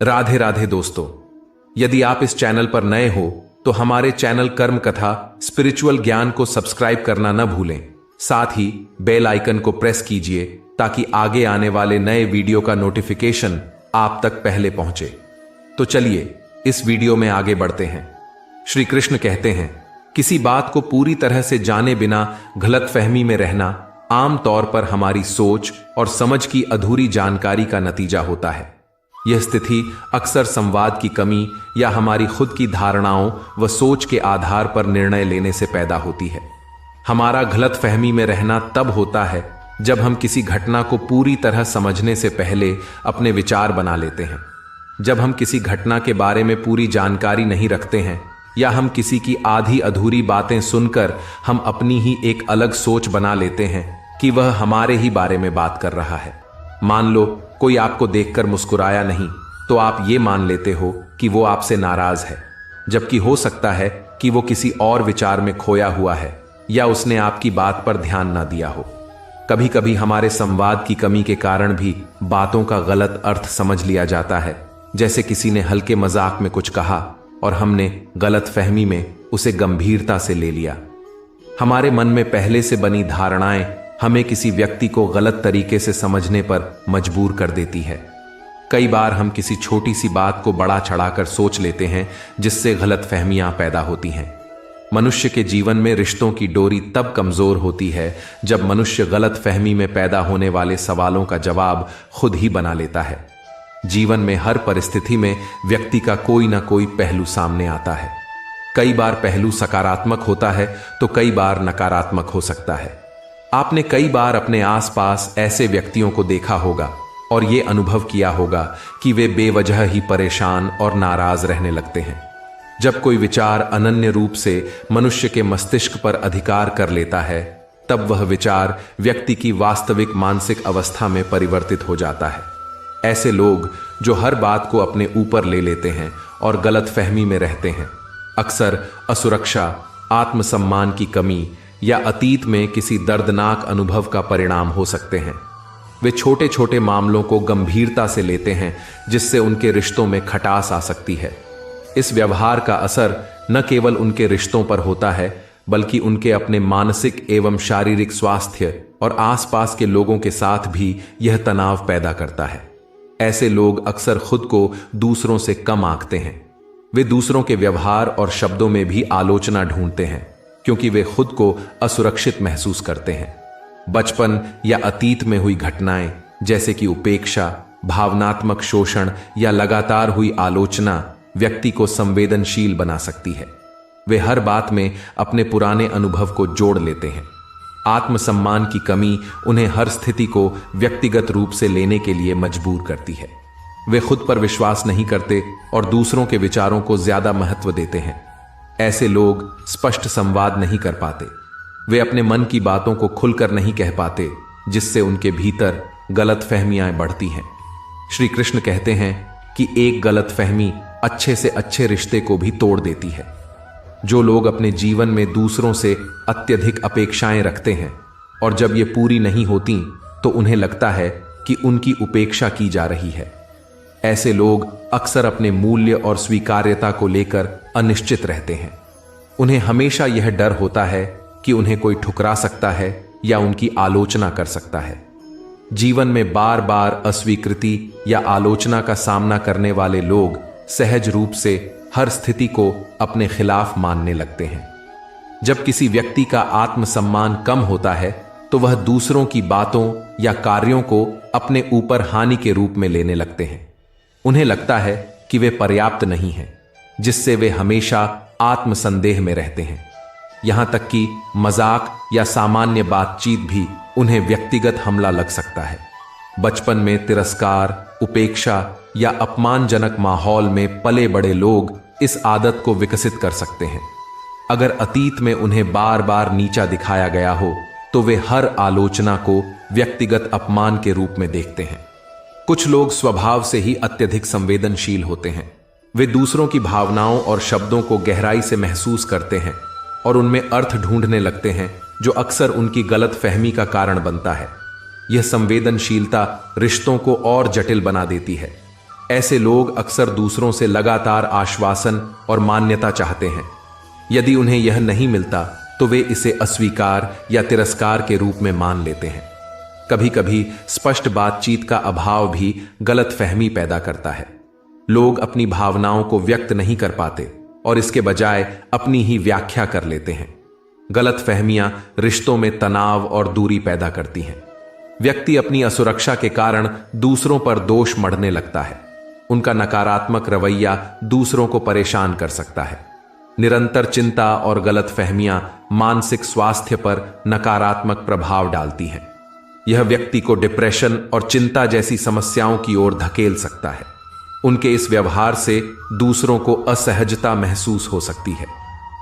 राधे राधे दोस्तों। यदि आप इस चैनल पर नए हो तो हमारे चैनल कर्म कथा स्पिरिचुअल ज्ञान को सब्सक्राइब करना न भूलें। साथ ही बेल आइकन को प्रेस कीजिए ताकि आगे आने वाले नए वीडियो का नोटिफिकेशन आप तक पहले पहुंचे। तो चलिए इस वीडियो में आगे बढ़ते हैं। श्री कृष्ण कहते हैं, किसी बात को पूरी तरह से जाने बिना गलतफहमी में रहना आमतौर पर हमारी सोच और समझ की अधूरी जानकारी का नतीजा होता है। यह स्थिति अक्सर संवाद की कमी या हमारी खुद की धारणाओं व सोच के आधार पर निर्णय लेने से पैदा होती है। हमारा गलतफहमी में रहना तब होता है जब हम किसी घटना को पूरी तरह समझने से पहले अपने विचार बना लेते हैं। जब हम किसी घटना के बारे में पूरी जानकारी नहीं रखते हैं या हम किसी की आधी अधूरी बातें सुनकर हम अपनी ही एक अलग सोच बना लेते हैं कि वह हमारे ही बारे में बात कर रहा है। मान लो कोई आपको देखकर मुस्कुराया नहीं तो आप ये मान लेते हो कि वो आपसे नाराज है, जबकि हो सकता है कि वो किसी और विचार में खोया हुआ है या उसने आपकी बात पर ध्यान ना दिया हो। कभी कभी हमारे संवाद की कमी के कारण भी बातों का गलत अर्थ समझ लिया जाता है। जैसे किसी ने हल्के मजाक में कुछ कहा और हमने गलतफहमी में उसे गंभीरता से ले लिया। हमारे मन में पहले से बनी धारणाएं हमें किसी व्यक्ति को गलत तरीके से समझने पर मजबूर कर देती है। कई बार हम किसी छोटी सी बात को बड़ा चढ़ाकर सोच लेते हैं जिससे गलतफहमियां पैदा होती हैं। मनुष्य के जीवन में रिश्तों की डोरी तब कमजोर होती है जब मनुष्य गलतफहमी में पैदा होने वाले सवालों का जवाब खुद ही बना लेता है। जीवन में हर परिस्थिति में व्यक्ति का कोई ना कोई पहलू सामने आता है। कई बार पहलू सकारात्मक होता है तो कई बार नकारात्मक हो सकता है। आपने कई बार अपने आसपास ऐसे व्यक्तियों को देखा होगा और ये अनुभव किया होगा कि वे बेवजह ही परेशान और नाराज रहने लगते हैं। जब कोई विचार अनन्य रूप से मनुष्य के मस्तिष्क पर अधिकार कर लेता है तब वह विचार व्यक्ति की वास्तविक मानसिक अवस्था में परिवर्तित हो जाता है। ऐसे लोग जो हर बात को अपने ऊपर ले लेते हैं और गलतफहमी में रहते हैं, अक्सर असुरक्षा, आत्मसम्मान की कमी या अतीत में किसी दर्दनाक अनुभव का परिणाम हो सकते हैं। वे छोटे छोटे मामलों को गंभीरता से लेते हैं जिससे उनके रिश्तों में खटास आ सकती है। इस व्यवहार का असर न केवल उनके रिश्तों पर होता है बल्कि उनके अपने मानसिक एवं शारीरिक स्वास्थ्य और आसपास के लोगों के साथ भी यह तनाव पैदा करता है। ऐसे लोग अक्सर खुद को दूसरों से कम आंकते हैं। वे दूसरों के व्यवहार और शब्दों में भी आलोचना ढूंढते हैं क्योंकि वे खुद को असुरक्षित महसूस करते हैं। बचपन या अतीत में हुई घटनाएं जैसे कि उपेक्षा, भावनात्मक शोषण या लगातार हुई आलोचना व्यक्ति को संवेदनशील बना सकती है। वे हर बात में अपने पुराने अनुभव को जोड़ लेते हैं। आत्मसम्मान की कमी उन्हें हर स्थिति को व्यक्तिगत रूप से लेने के लिए मजबूर करती है। वे खुद पर विश्वास नहीं करते और दूसरों के विचारों को ज्यादा महत्व देते हैं। ऐसे लोग स्पष्ट संवाद नहीं कर पाते। वे अपने मन की बातों को खुलकर नहीं कह पाते जिससे उनके भीतर गलतफहमियां बढ़ती हैं। श्री कृष्ण कहते हैं कि एक गलतफहमी अच्छे से अच्छे रिश्ते को भी तोड़ देती है। जो लोग अपने जीवन में दूसरों से अत्यधिक अपेक्षाएं रखते हैं और जब ये पूरी नहीं होती तो उन्हें लगता है कि उनकी उपेक्षा की जा रही है। ऐसे लोग अक्सर अपने मूल्य और स्वीकार्यता को लेकर अनिश्चित रहते हैं। उन्हें हमेशा यह डर होता है कि उन्हें कोई ठुकरा सकता है या उनकी आलोचना कर सकता है। जीवन में बार बार अस्वीकृति या आलोचना का सामना करने वाले लोग सहज रूप से हर स्थिति को अपने खिलाफ मानने लगते हैं। जब किसी व्यक्ति का आत्मसम्मान कम होता है तो वह दूसरों की बातों या कार्यों को अपने ऊपर हानि के रूप में लेने लगते हैं। उन्हें लगता है कि वे पर्याप्त नहीं हैं, जिससे वे हमेशा आत्मसंदेह में रहते हैं। यहां तक कि मजाक या सामान्य बातचीत भी उन्हें व्यक्तिगत हमला लग सकता है। बचपन में तिरस्कार, उपेक्षा या अपमानजनक माहौल में पले बड़े लोग इस आदत को विकसित कर सकते हैं। अगर अतीत में उन्हें बार बार नीचा दिखाया गया हो तो वे हर आलोचना को व्यक्तिगत अपमान के रूप में देखते हैं। कुछ लोग स्वभाव से ही अत्यधिक संवेदनशील होते हैं। वे दूसरों की भावनाओं और शब्दों को गहराई से महसूस करते हैं और उनमें अर्थ ढूंढने लगते हैं जो अक्सर उनकी गलतफहमी का कारण बनता है। यह संवेदनशीलता रिश्तों को और जटिल बना देती है। ऐसे लोग अक्सर दूसरों से लगातार आश्वासन और मान्यता चाहते हैं। यदि उन्हें यह नहीं मिलता तो वे इसे अस्वीकार या तिरस्कार के रूप में मान लेते हैं। कभी कभी स्पष्ट बातचीत का अभाव भी गलतफहमी पैदा करता है। लोग अपनी भावनाओं को व्यक्त नहीं कर पाते और इसके बजाय अपनी ही व्याख्या कर लेते हैं। गलतफहमियां रिश्तों में तनाव और दूरी पैदा करती हैं। व्यक्ति अपनी असुरक्षा के कारण दूसरों पर दोष मढ़ने लगता है। उनका नकारात्मक रवैया दूसरों को परेशान कर सकता है। निरंतर चिंता और गलतफहमियां मानसिक स्वास्थ्य पर नकारात्मक प्रभाव डालती हैं। यह व्यक्ति को डिप्रेशन और चिंता जैसी समस्याओं की ओर धकेल सकता है। उनके इस व्यवहार से दूसरों को असहजता महसूस हो सकती है।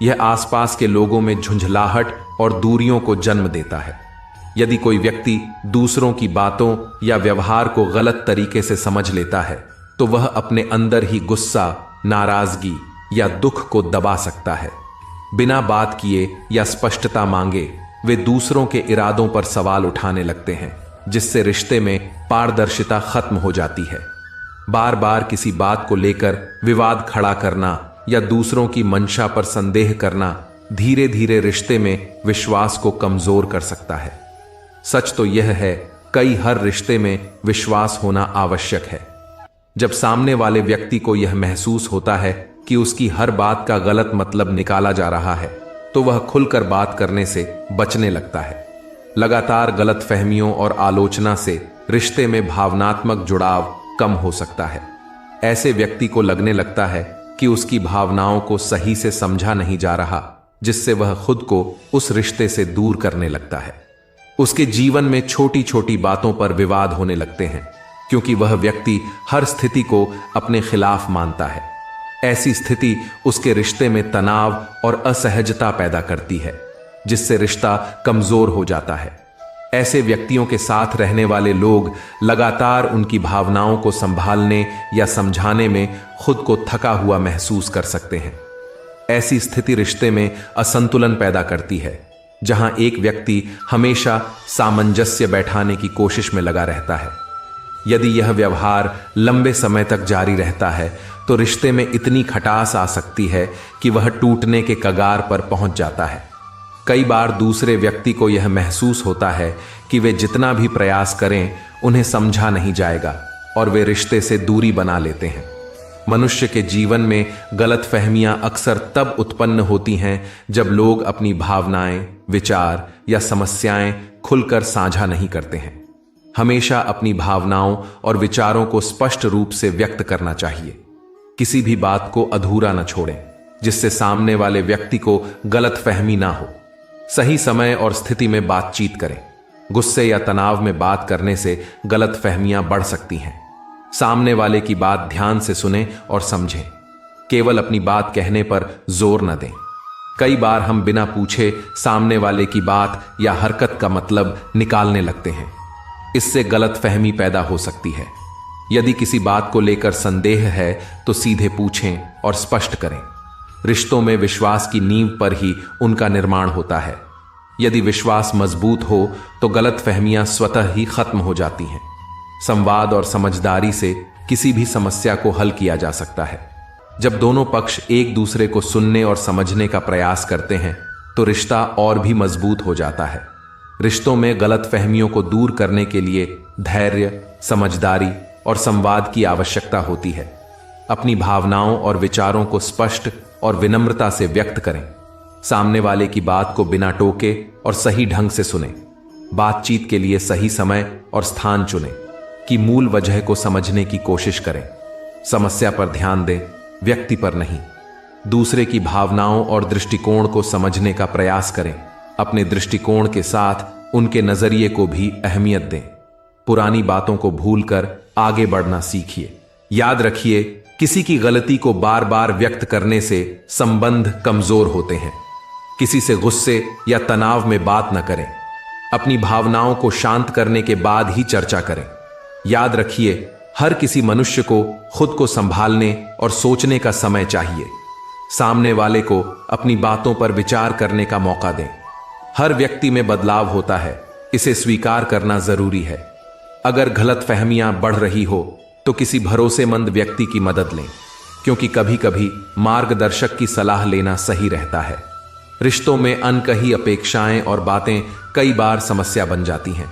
यह आसपास के लोगों में झुंझलाहट और दूरियों को जन्म देता है। यदि कोई व्यक्ति दूसरों की बातों या व्यवहार को गलत तरीके से समझ लेता है तो वह अपने अंदर ही गुस्सा, नाराजगी या दुख को दबा सकता है। बिना बात किए या स्पष्टता मांगे वे दूसरों के इरादों पर सवाल उठाने लगते हैं, जिससे रिश्ते में पारदर्शिता खत्म हो जाती है। बार बार किसी बात को लेकर विवाद खड़ा करना या दूसरों की मंशा पर संदेह करना धीरे धीरे रिश्ते में विश्वास को कमजोर कर सकता है। सच तो यह है, हर रिश्ते में विश्वास होना आवश्यक है। जब सामने वाले व्यक्ति को यह महसूस होता है कि उसकी हर बात का गलत मतलब निकाला जा रहा है तो वह खुलकर बात करने से बचने लगता है। लगातार गलतफहमियों और आलोचना से रिश्ते में भावनात्मक जुड़ाव कम हो सकता है। ऐसे व्यक्ति को लगने लगता है कि उसकी भावनाओं को सही से समझा नहीं जा रहा, जिससे वह खुद को उस रिश्ते से दूर करने लगता है। उसके जीवन में छोटी छोटी बातों पर विवाद होने लगते हैं, क्योंकि वह व्यक्ति हर स्थिति को अपने खिलाफ मानता है। ऐसी स्थिति उसके रिश्ते में तनाव और असहजता पैदा करती है, जिससे रिश्ता कमजोर हो जाता है। ऐसे व्यक्तियों के साथ रहने वाले लोग लगातार उनकी भावनाओं को संभालने या समझाने में खुद को थका हुआ महसूस कर सकते हैं। ऐसी स्थिति रिश्ते में असंतुलन पैदा करती है, जहां एक व्यक्ति हमेशा सामंजस्य बैठाने की कोशिश में लगा रहता है। यदि यह व्यवहार लंबे समय तक जारी रहता है तो रिश्ते में इतनी खटास आ सकती है कि वह टूटने के कगार पर पहुंच जाता है। कई बार दूसरे व्यक्ति को यह महसूस होता है कि वे जितना भी प्रयास करें उन्हें समझा नहीं जाएगा और वे रिश्ते से दूरी बना लेते हैं। मनुष्य के जीवन में गलतफहमियां अक्सर तब उत्पन्न होती हैं जब लोग अपनी भावनाएं, विचार या समस्याएं खुलकर साझा नहीं करते हैं। हमेशा अपनी भावनाओं और विचारों को स्पष्ट रूप से व्यक्त करना चाहिए। किसी भी बात को अधूरा न छोड़ें, जिससे सामने वाले व्यक्ति को गलतफहमी ना हो। सही समय और स्थिति में बातचीत करें। गुस्से या तनाव में बात करने से गलतफहमियां बढ़ सकती हैं। सामने वाले की बात ध्यान से सुनें और समझें। केवल अपनी बात कहने पर जोर न दें। कई बार हम बिना पूछे सामने वाले की बात या हरकत का मतलब निकालने लगते हैं। इससे गलतफहमी पैदा हो सकती है। यदि किसी बात को लेकर संदेह है तो सीधे पूछें और स्पष्ट करें। रिश्तों में विश्वास की नींव पर ही उनका निर्माण होता है। यदि विश्वास मजबूत हो तो गलतफहमियां स्वतः ही खत्म हो जाती हैं। संवाद और समझदारी से किसी भी समस्या को हल किया जा सकता है। जब दोनों पक्ष एक दूसरे को सुनने और समझने का प्रयास करते हैं तो रिश्ता और भी मजबूत हो जाता है। रिश्तों में गलतफहमियों को दूर करने के लिए धैर्य, समझदारी और संवाद की आवश्यकता होती है। अपनी भावनाओं और विचारों को स्पष्ट और विनम्रता से व्यक्त करें। सामने वाले की बात को बिना टोके और सही ढंग से सुनें। बातचीत के लिए सही समय और स्थान चुनें कि मूल वजह को समझने की कोशिश करें। समस्या पर ध्यान दें, व्यक्ति पर नहीं। दूसरे की भावनाओं और दृष्टिकोण को समझने का प्रयास करें। अपने दृष्टिकोण के साथ उनके नजरिए को भी अहमियत दें। पुरानी बातों को भूलकर आगे बढ़ना सीखिए। याद रखिए, किसी की गलती को बार बार व्यक्त करने से संबंध कमजोर होते हैं। किसी से गुस्से या तनाव में बात न करें। अपनी भावनाओं को शांत करने के बाद ही चर्चा करें। याद रखिए, हर किसी मनुष्य को खुद को संभालने और सोचने का समय चाहिए। सामने वाले को अपनी बातों पर विचार करने का मौका दें। हर व्यक्ति में बदलाव होता है, इसे स्वीकार करना जरूरी है। अगर गलतफहमियां बढ़ रही हो तो किसी भरोसेमंद व्यक्ति की मदद लें, क्योंकि कभी कभी मार्गदर्शक की सलाह लेना सही रहता है। रिश्तों में अनकही अपेक्षाएं और बातें कई बार समस्या बन जाती हैं।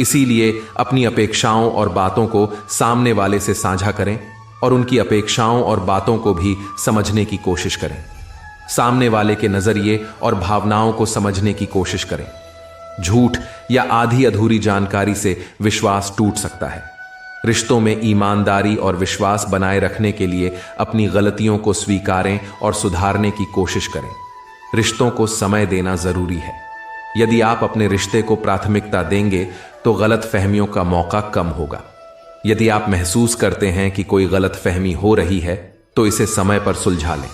इसीलिए अपनी अपेक्षाओं और बातों को सामने वाले से साझा करें और उनकी अपेक्षाओं और बातों को भी समझने की कोशिश करें। सामने वाले के नजरिए और भावनाओं को समझने की कोशिश करें। झूठ या आधी अधूरी जानकारी से विश्वास टूट सकता है। रिश्तों में ईमानदारी और विश्वास बनाए रखने के लिए अपनी गलतियों को स्वीकारें और सुधारने की कोशिश करें। रिश्तों को समय देना जरूरी है। यदि आप अपने रिश्ते को प्राथमिकता देंगे तो गलत फहमियों का मौका कम होगा। यदि आप महसूस करते हैं कि कोई गलत फहमी हो रही है तो इसे समय पर सुलझा लें।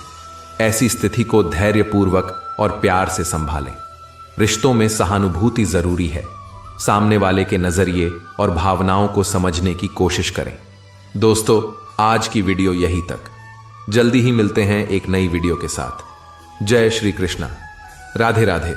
ऐसी स्थिति को धैर्यपूर्वक और प्यार से संभालें। रिश्तों में सहानुभूति जरूरी है। सामने वाले के नजरिए और भावनाओं को समझने की कोशिश करें। दोस्तों, आज की वीडियो यही तक। जल्दी ही मिलते हैं एक नई वीडियो के साथ। जय श्री कृष्णा। राधे राधे।